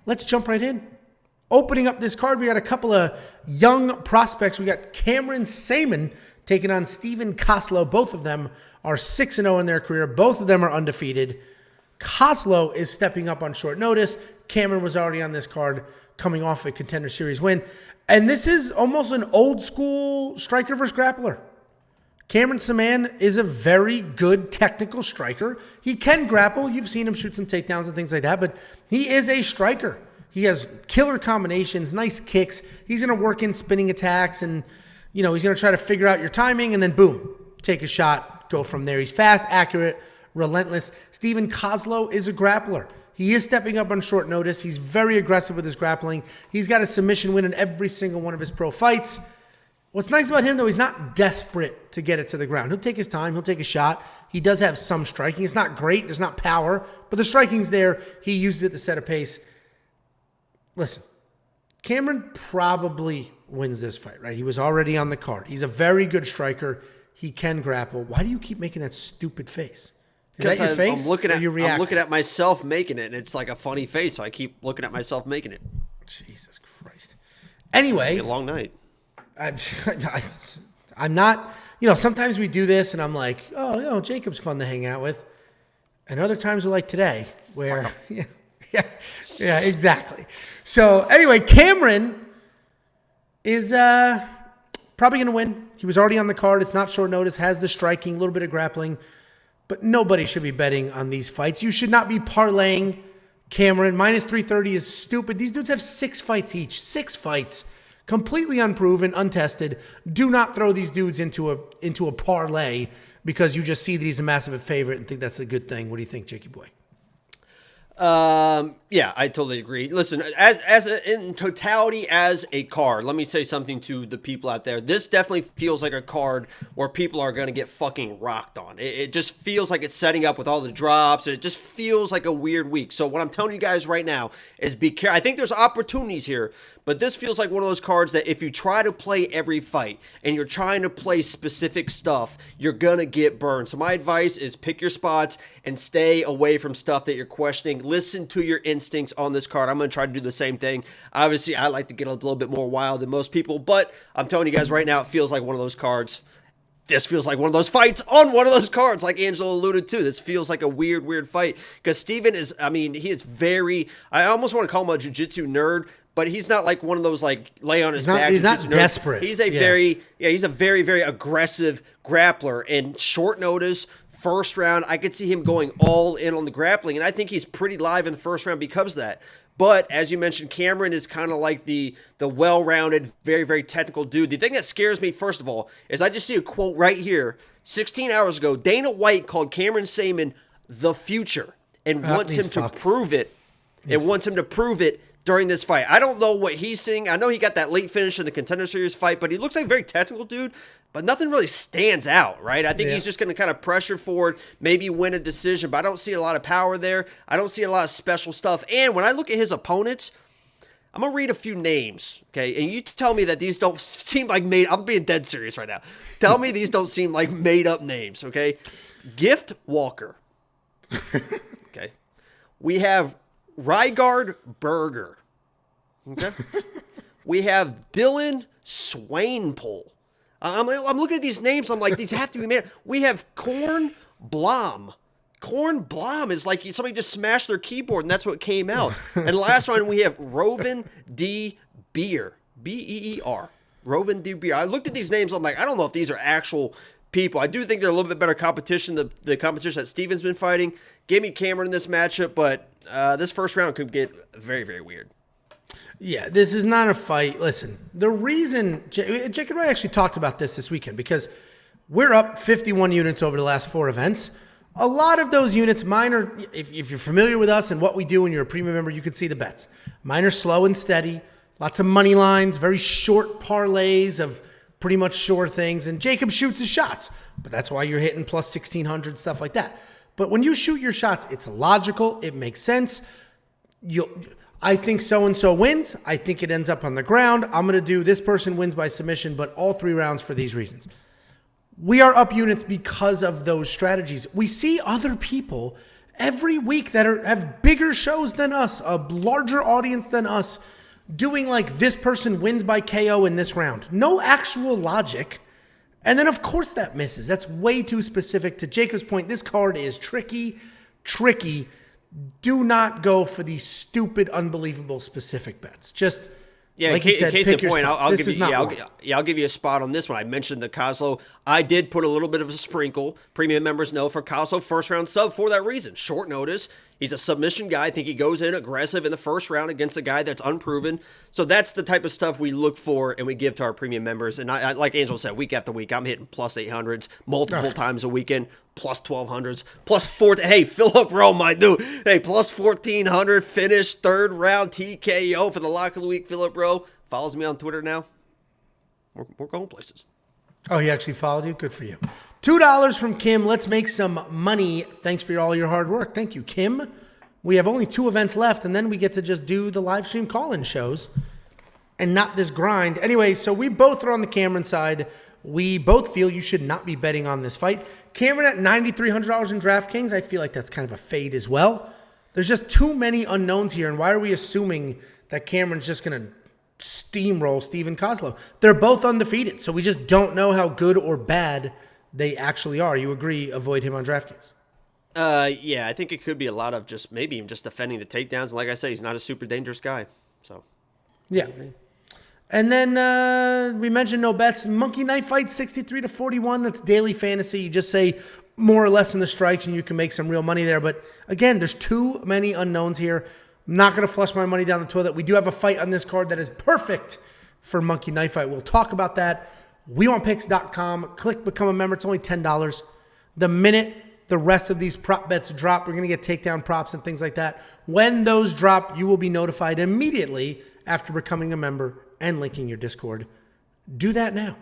let's jump right in. Opening up this card, we got a couple of young prospects. We got Cameron Saaiman taking on Stephen Koslow. Both of them are 6-0 in their career. Both of them are undefeated. Koslow is stepping up on short notice. Cameron was already on this card coming off a Contender Series win. And this is almost an old school striker versus grappler. Cameron Saaiman is a very good technical striker. He can grapple. You've seen him shoot some takedowns and things like that, but he is a striker. He has killer combinations, nice kicks. He's going to work in spinning attacks and, he's going to try to figure out your timing and then boom, take a shot, go from there. He's fast, accurate, relentless. Stephen Koslow is a grappler. He is stepping up on short notice. He's very aggressive with his grappling. He's got a submission win in every single one of his pro fights. What's nice about him, though, he's not desperate to get it to the ground. He'll take his time. He'll take a shot. He does have some striking. It's not great. There's not power, but the striking's there. He uses it to set a pace. Listen, Cameron probably wins this fight, right? He was already on the card. He's a very good striker. He can grapple. Why do you keep making that stupid face? Is that your face? I'm looking at myself making it, and it's like a funny face, so I keep looking at myself making it. Jesus Christ. Anyway. It's a long night. I'm not, sometimes we do this, and I'm like, Jacob's fun to hang out with. And other times are like today, where, yeah, exactly. So anyway, Cameron is probably going to win. He was already on the card. It's not short notice, has the striking, a little bit of grappling. But nobody should be betting on these fights. You should not be parlaying Cameron. Minus 330 is stupid. These dudes have 6 fights each. 6 fights. Completely unproven, untested. Do not throw these dudes into a parlay because you just see that he's a massive favorite and think that's a good thing. What do you think, Jakey boy? Yeah, I totally agree. Listen, in totality as a card, let me say something to the people out there. This definitely feels like a card where people are going to get fucking rocked on. It just feels like it's setting up with all the drops, and it just feels like a weird week. So what I'm telling you guys right now is be careful. I think there's opportunities here, but this feels like one of those cards that if you try to play every fight and you're trying to play specific stuff, you're going to get burned. So my advice is pick your spots and stay away from stuff that you're questioning. Listen to your instincts on this card. I'm going to try to do the same thing. Obviously, I like to get a little bit more wild than most people, but I'm telling you guys right now, it feels like one of those cards. This feels like one of those fights on one of those cards, like Angelo alluded to. This feels like a weird fight because Steven is, he is I almost want to call him a jiu-jitsu nerd, but he's not like one of those like lay on his back. He's not desperate. He's a very aggressive grappler and short notice. First round, I could see him going all in on the grappling, and I think he's pretty live in the first round because of that. But as you mentioned, Cameron is kind of like the well-rounded, very technical dude. The thing that scares me, first of all, is I just see a quote right here. 16 hours ago, Dana White called Cameron Saaiman the future and wants him to prove it. Wants him to prove it during this fight. I don't know what he's seeing. I know he got that late finish in the Contender Series fight, but he looks like a very technical dude. But nothing really stands out, right? I think he's just going to kind of pressure forward, maybe win a decision, but I don't see a lot of power there. I don't see a lot of special stuff. And when I look at his opponents, I'm going to read a few names, okay? And you tell me that these don't seem like I'm being dead serious right now. Tell me these don't seem like made-up names, okay? Gift Walker. Okay. We have Rygaard Berger. Okay. We have Dylan Swainpole. I'm looking at these names. I'm like, these have to be made. We have Korn Blom. Korn Blom is like somebody just smashed their keyboard, and that's what came out. And the last one, we have Rovan D. Beer. B-E-E-R. Rovan D. Beer. I looked at these names. I'm like, I don't know if these are actual people. I do think they're a little bit better competition than the competition that Steven's been fighting. Gave me Cameron in this matchup, but this first round could get very weird. Yeah, this is not a fight. Listen, the reason Jake and I actually talked about this weekend because we're up 51 units over the last 4 events. A lot of those units, mine are, if you're familiar with us and what we do and you're a premium member, you can see the bets. Mine are slow and steady, lots of money lines, very short parlays of pretty much sure things, and Jacob shoots his shots. But that's why you're hitting plus 1,600, stuff like that. But when you shoot your shots, it's logical, it makes sense. I think so-and-so wins. I think it ends up on the ground. I'm going to do this person wins by submission, but all 3 rounds for these reasons. We are up units because of those strategies. We see other people every week that have bigger shows than us, a larger audience than us, doing like this person wins by KO in this round. No actual logic. And then, of course, that misses. That's way too specific. To Jacob's point, this card is tricky. Do not go for these stupid, unbelievable specific bets. Just, like you said, pick your spots. I'll give you a spot on this one. I mentioned the Koslow. I did put a little bit of a sprinkle. Premium members know for Koslow, first round sub for that reason. Short notice. He's a submission guy. I think he goes in aggressive in the first round against a guy that's unproven. So that's the type of stuff we look for and we give to our premium members. And I like Angel said, week after week, I'm hitting plus 800s multiple times a weekend, plus 1200s, plus 4. Hey, Philip Rowe, my dude. Hey, plus 1400 finish, third round TKO for the lock of the week. Philip Rowe follows me on Twitter now. We're going places. Oh, he actually followed you? Good for you. $2 from Kim. Let's make some money. Thanks for all your hard work. Thank you, Kim. We have only 2 events left, and then we get to just do the live stream call-in shows and not this grind. Anyway, so we both are on the Cameron side. We both feel you should not be betting on this fight. Cameron at $9,300 in DraftKings. I feel like that's kind of a fade as well. There's just too many unknowns here, and why are we assuming that Cameron's just going to steamroll Stephen Koslow? They're both undefeated, so we just don't know how good or bad they actually are. You agree, avoid him on DraftKings? Yeah, I think it could be a lot of just maybe even just defending the takedowns. And like I say, he's not a super dangerous guy. So, yeah. And then we mentioned no bets. Monkey Knife Fight 63-41. That's daily fantasy. You just say more or less in the strikes and you can make some real money there. But again, there's too many unknowns here. I'm not going to flush my money down the toilet. We do have a fight on this card that is perfect for Monkey Knife Fight. We'll talk about that. WeWantPicks.com. Click become a member. It's only $10. The minute the rest of these prop bets drop, we're going to get takedown props and things like that. When those drop, you will be notified immediately after becoming a member and linking your Discord. Do that now.